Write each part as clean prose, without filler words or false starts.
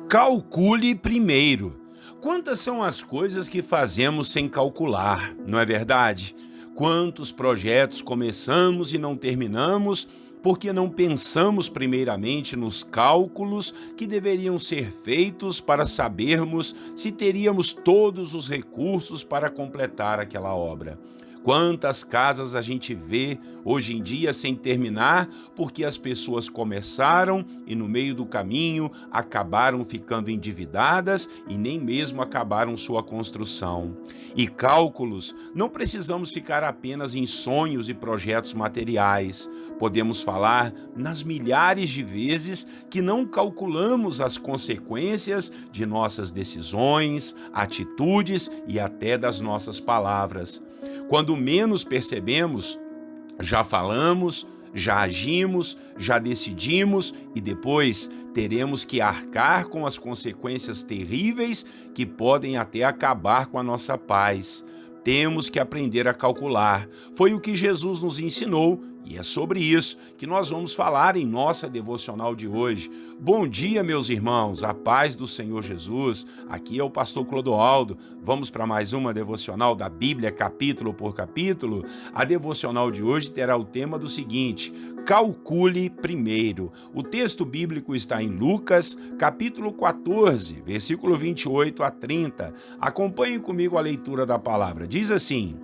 Calcule primeiro. Quantas são as coisas que fazemos sem calcular, não é verdade? Quantos projetos começamos e não terminamos porque não pensamos primeiramente nos cálculos que deveriam ser feitos para sabermos se teríamos todos os recursos para completar aquela obra. Quantas casas a gente vê hoje em dia sem terminar porque as pessoas começaram e no meio do caminho acabaram ficando endividadas e nem mesmo acabaram sua construção. E cálculos, não precisamos ficar apenas em sonhos e projetos materiais. Podemos falar nas milhares de vezes que não calculamos as consequências de nossas decisões, atitudes e até das nossas palavras. Quando menos percebemos, já falamos, já agimos, já decidimos e depois teremos que arcar com as consequências terríveis que podem até acabar com a nossa paz. Temos que aprender a calcular. Foi o que Jesus nos ensinou e é sobre isso que nós vamos falar em nossa devocional de hoje. Bom dia, meus irmãos, a paz do Senhor Jesus. Aqui é o pastor Clodoaldo. Vamos para mais uma devocional da Bíblia, capítulo por capítulo. A devocional de hoje terá o tema do seguinte: calcule primeiro. O texto bíblico está em Lucas, capítulo 14, versículo 28 a 30. Acompanhem comigo a leitura da palavra. Diz assim: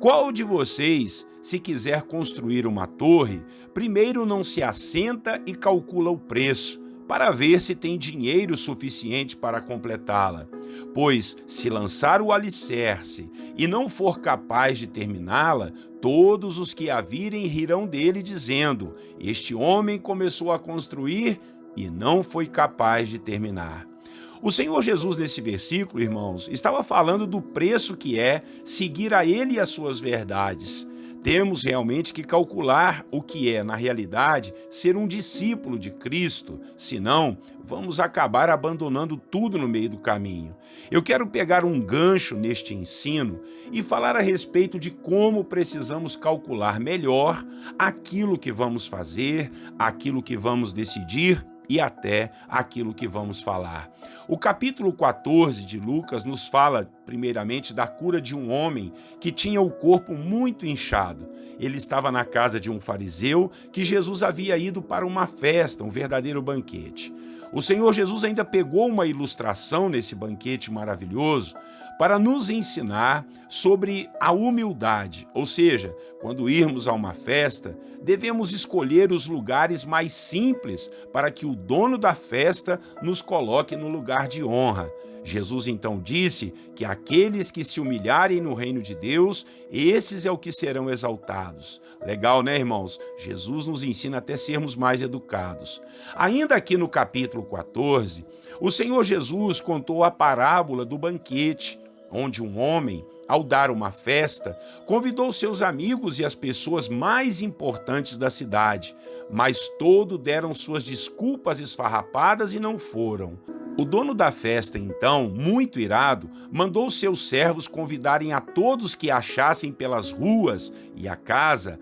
qual de vocês, se quiser construir uma torre, primeiro não se assenta e calcula o preço, para ver se tem dinheiro suficiente para completá-la? Pois, se lançar o alicerce e não for capaz de terminá-la, todos os que a virem rirão dele, dizendo: este homem começou a construir e não foi capaz de terminar. O Senhor Jesus, nesse versículo, irmãos, estava falando do preço que é seguir a Ele e as suas verdades. Temos realmente que calcular o que é, na realidade, ser um discípulo de Cristo, senão vamos acabar abandonando tudo no meio do caminho. Eu quero pegar um gancho neste ensino e falar a respeito de como precisamos calcular melhor aquilo que vamos fazer, aquilo que vamos decidir e até aquilo que vamos falar. O capítulo 14 de Lucas nos fala, primeiramente, da cura de um homem que tinha o corpo muito inchado. Ele estava na casa de um fariseu que Jesus havia ido para uma festa, um verdadeiro banquete. O Senhor Jesus ainda pegou uma ilustração nesse banquete maravilhoso para nos ensinar sobre a humildade, ou seja, quando irmos a uma festa, devemos escolher os lugares mais simples para que o dono da festa nos coloque no lugar de honra. Jesus então disse que aqueles que se humilharem no reino de Deus, esses é o que serão exaltados. Legal, né, irmãos? Jesus nos ensina até sermos mais educados. Ainda aqui no capítulo 14, o Senhor Jesus contou a parábola do banquete, onde um homem, ao dar uma festa, convidou seus amigos e as pessoas mais importantes da cidade, mas todos deram suas desculpas esfarrapadas e não foram. O dono da festa, então, muito irado, mandou seus servos convidarem a todos que achassem pelas ruas, e a casa,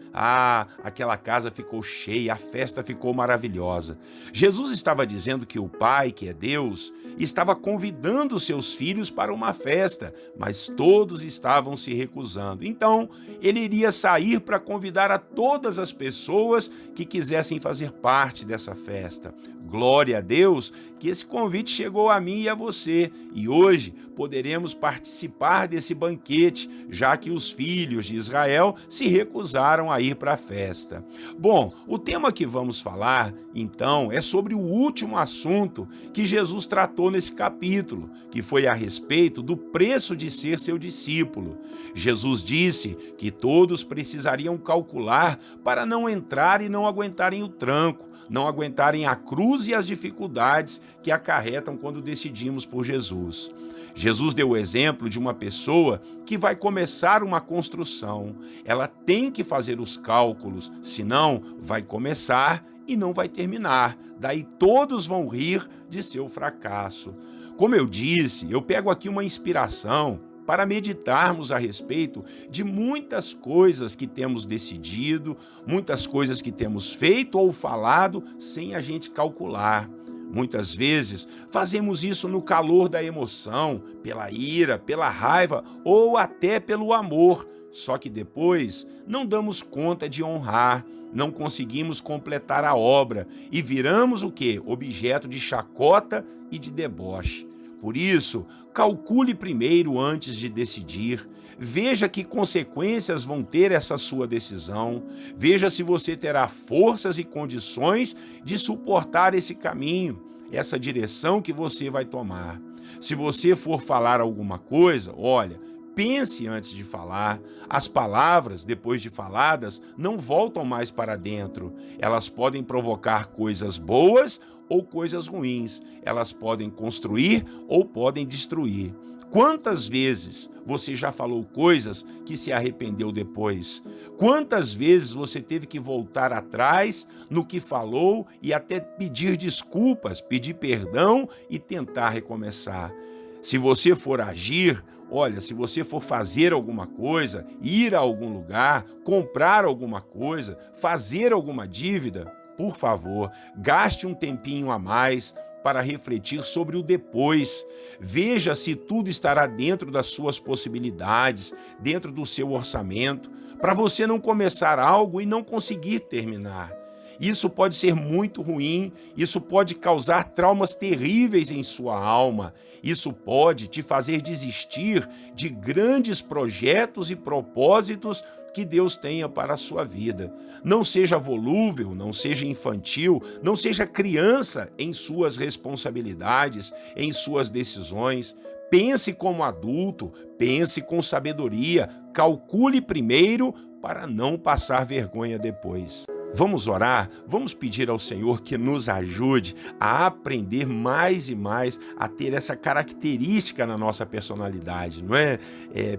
aquela casa ficou cheia, a festa ficou maravilhosa. Jesus estava dizendo que o Pai, que é Deus, estava convidando seus filhos para uma festa, mas todos estavam se recusando. Então, ele iria sair para convidar a todas as pessoas que quisessem fazer parte dessa festa. Glória a Deus que esse convite chegou a mim e a você, e hoje poderemos participar desse banquete, já que os filhos de Israel se recusaram a ir para a festa. Bom, o tema que vamos falar, então, é sobre o último assunto que Jesus tratou nesse capítulo, que foi a respeito do preço de ser seu discípulo. Jesus disse que todos precisariam calcular para não entrar e não aguentarem o tranco, não aguentarem a cruz e as dificuldades que acarretam quando decidimos por Jesus. Jesus deu o exemplo de uma pessoa que vai começar uma construção. Ela tem que fazer os cálculos, senão vai começar e não vai terminar. Daí todos vão rir de seu fracasso. Como eu disse, eu pego aqui uma inspiração para meditarmos a respeito de muitas coisas que temos decidido, muitas coisas que temos feito ou falado sem a gente calcular. Muitas vezes fazemos isso no calor da emoção, pela ira, pela raiva ou até pelo amor. Só que depois não damos conta de honrar, não conseguimos completar a obra e viramos o quê? Objeto de chacota e de deboche. Por isso, calcule primeiro antes de decidir. Veja que consequências vão ter essa sua decisão. Veja se você terá forças e condições de suportar esse caminho, essa direção que você vai tomar. Se você for falar alguma coisa, olha, pense antes de falar. As palavras, depois de faladas, não voltam mais para dentro. Elas podem provocar coisas boas ou coisas ruins. Elas podem construir ou podem destruir. Quantas vezes você já falou coisas que se arrependeu depois? Quantas vezes você teve que voltar atrás no que falou e até pedir desculpas, pedir perdão e tentar recomeçar? Se você for agir, olha, se você for fazer alguma coisa, ir a algum lugar, comprar alguma coisa, fazer alguma dívida, por favor, gaste um tempinho a mais para refletir sobre o depois. Veja se tudo estará dentro das suas possibilidades, dentro do seu orçamento, para você não começar algo e não conseguir terminar. Isso pode ser muito ruim, isso pode causar traumas terríveis em sua alma, isso pode te fazer desistir de grandes projetos e propósitos que Deus tenha para a sua vida. Não seja volúvel, não seja infantil, não seja criança em suas responsabilidades, em suas decisões. Pense como adulto, pense com sabedoria, calcule primeiro para não passar vergonha depois. Vamos orar, vamos pedir ao Senhor que nos ajude a aprender mais e mais a ter essa característica na nossa personalidade, não é?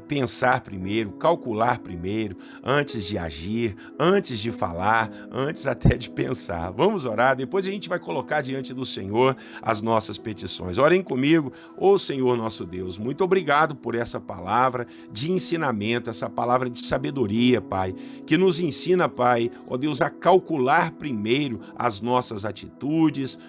Pensar primeiro, calcular primeiro, antes de agir, antes de falar, antes até de pensar. Vamos orar, depois a gente vai colocar diante do Senhor as nossas petições. Orem comigo, ô Senhor nosso Deus, muito obrigado por essa palavra de ensinamento, essa palavra de sabedoria, Pai, que nos ensina, Pai, ó Deus, a calcular primeiro as nossas atitudes,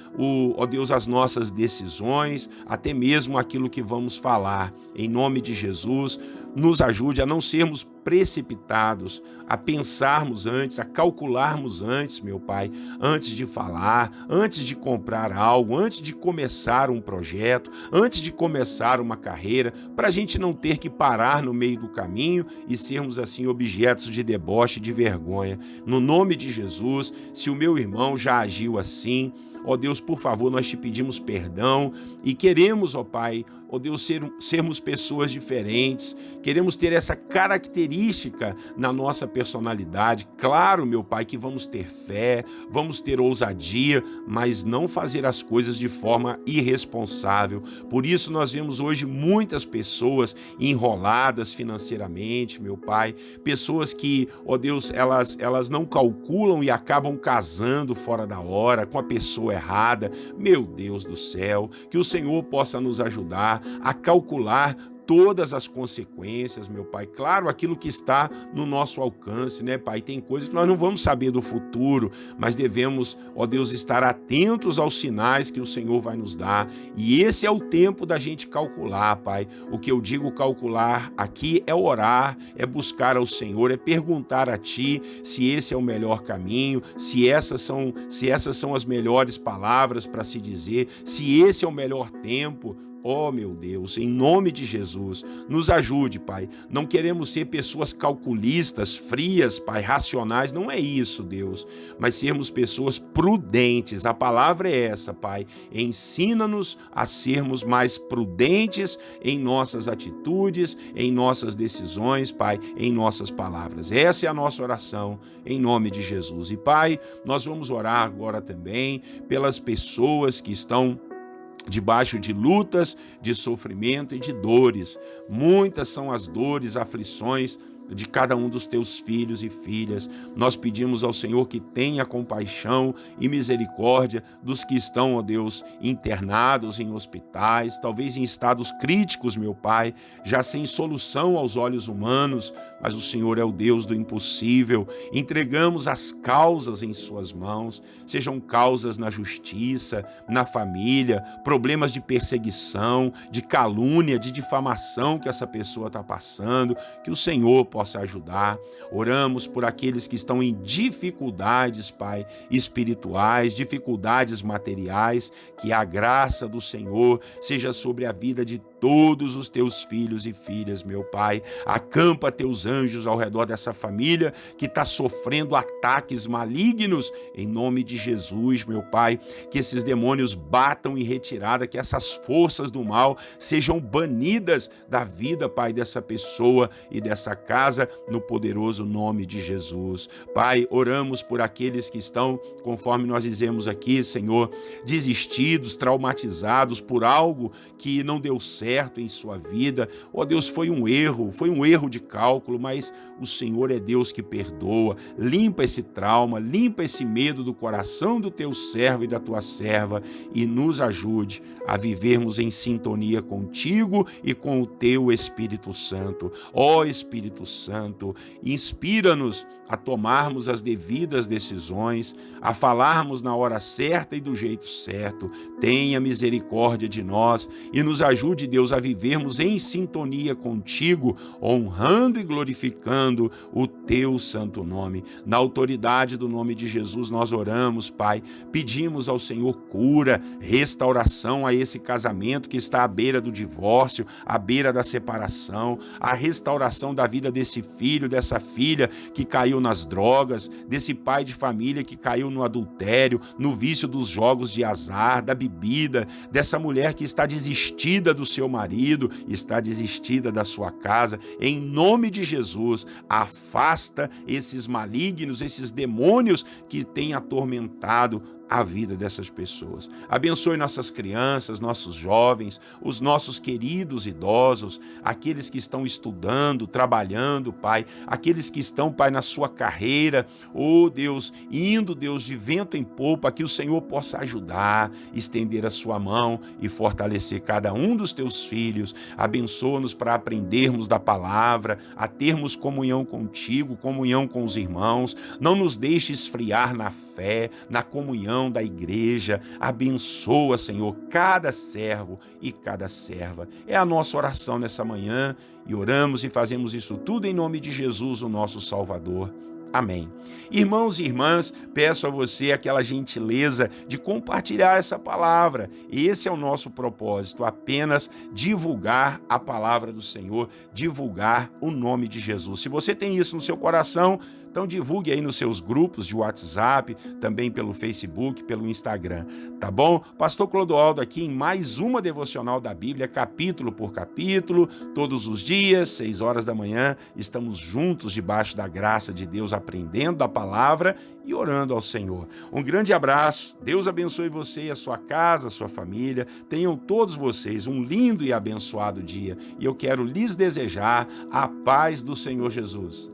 ó Deus, as nossas decisões, até mesmo aquilo que vamos falar. Em nome de Jesus, nos ajude a não sermos precipitados, a pensarmos antes, a calcularmos antes, meu Pai, antes de falar, antes de comprar algo, antes de começar um projeto, antes de começar uma carreira, para a gente não ter que parar no meio do caminho e sermos assim objetos de deboche, de vergonha. No nome de Jesus, se o meu irmão já agiu assim, ó Deus, por favor, nós te pedimos perdão e queremos, ó Pai, ó Deus, sermos pessoas diferentes, queremos ter essa característica na nossa personalidade. Claro, meu Pai, que vamos ter fé, vamos ter ousadia, mas não fazer as coisas de forma irresponsável. Por isso nós vemos hoje muitas pessoas enroladas financeiramente, meu Pai, pessoas que, ó Deus, elas não calculam e acabam casando fora da hora, com a pessoa errada. Meu Deus do céu, que o Senhor possa nos ajudar a calcular todas as consequências, meu Pai. Claro, aquilo que está no nosso alcance, né, Pai? Tem coisas que nós não vamos saber do futuro, mas devemos, ó Deus, estar atentos aos sinais que o Senhor vai nos dar. E esse é o tempo da gente calcular, Pai. O que eu digo calcular aqui é orar, é buscar ao Senhor, é perguntar a Ti se esse é o melhor caminho, se essas são as melhores palavras para se dizer, se esse é o melhor tempo. Oh, meu Deus, em nome de Jesus, nos ajude, Pai. Não queremos ser pessoas calculistas, frias, Pai, racionais. Não é isso, Deus. Mas sermos pessoas prudentes. A palavra é essa, Pai. Ensina-nos a sermos mais prudentes em nossas atitudes, em nossas decisões, Pai, em nossas palavras. Essa é a nossa oração, em nome de Jesus. E, Pai, nós vamos orar agora também pelas pessoas que estão debaixo de lutas, de sofrimento e de dores. Muitas são as dores, aflições de cada um dos teus filhos e filhas. Nós pedimos ao Senhor que tenha compaixão e misericórdia dos que estão, ó Deus, internados em hospitais, talvez em estados críticos, meu Pai, já sem solução aos olhos humanos, mas o Senhor é o Deus do impossível. Entregamos as causas em suas mãos, sejam causas na justiça, na família, problemas de perseguição, de calúnia, de difamação que essa pessoa está passando, que o Senhor possa ajudar. Oramos por aqueles que estão em dificuldades, Pai, espirituais, dificuldades materiais, que a graça do Senhor seja sobre a vida de todos os teus filhos e filhas, meu Pai. Acampa teus anjos ao redor dessa família que está sofrendo ataques malignos, em nome de Jesus, meu Pai. Que esses demônios batam em retirada, que essas forças do mal sejam banidas da vida, Pai, dessa pessoa e dessa casa, no poderoso nome de Jesus. Pai, oramos por aqueles que estão, conforme nós dizemos aqui, Senhor, desistidos, traumatizados por algo que não deu certo em sua vida. Ó Deus, foi um erro de cálculo, mas o Senhor é Deus que perdoa. Limpa esse trauma, limpa esse medo do coração do teu servo e da tua serva e nos ajude a vivermos em sintonia contigo e com o teu Espírito Santo. Ó Espírito Santo, inspira-nos a tomarmos as devidas decisões, a falarmos na hora certa e do jeito certo. Tenha misericórdia de nós e nos ajude, Deus, a vivermos em sintonia contigo, honrando e glorificando o teu santo nome. Na autoridade do nome de Jesus nós oramos, Pai. Pedimos ao Senhor cura, restauração a esse casamento que está à beira do divórcio, à beira da separação, a restauração da vida desse filho, dessa filha que caiu nas drogas, desse pai de família que caiu no adultério, no vício dos jogos de azar, da bebida, dessa mulher que está desistida do seu marido, está desistida da sua casa. Em nome de Jesus, afasta esses malignos, esses demônios que têm atormentado a vida dessas pessoas. Abençoe nossas crianças, nossos jovens, os nossos queridos idosos, aqueles que estão estudando, trabalhando, Pai, aqueles que estão, Pai, na sua carreira, oh Deus, indo, Deus, de vento em popa, que o Senhor possa ajudar, estender a sua mão e fortalecer cada um dos teus filhos. Abençoa-nos para aprendermos da palavra, a termos comunhão contigo, comunhão com os irmãos. Não nos deixe esfriar na fé, na comunhão da igreja. Abençoa, Senhor, cada servo e cada serva. É a nossa oração nessa manhã e oramos e fazemos isso tudo em nome de Jesus, o nosso Salvador. Amém. Irmãos e irmãs, peço a você aquela gentileza de compartilhar essa palavra. Esse é o nosso propósito, apenas divulgar a palavra do Senhor, divulgar o nome de Jesus. Se você tem isso no seu coração, então divulgue aí nos seus grupos de WhatsApp, também pelo Facebook, pelo Instagram, tá bom? Pastor Clodoaldo aqui em mais uma devocional da Bíblia, capítulo por capítulo, todos os dias, 6 horas da manhã, estamos juntos debaixo da graça de Deus, aprendendo da palavra e orando ao Senhor. Um grande abraço, Deus abençoe você e a sua casa, a sua família, tenham todos vocês um lindo e abençoado dia e eu quero lhes desejar a paz do Senhor Jesus.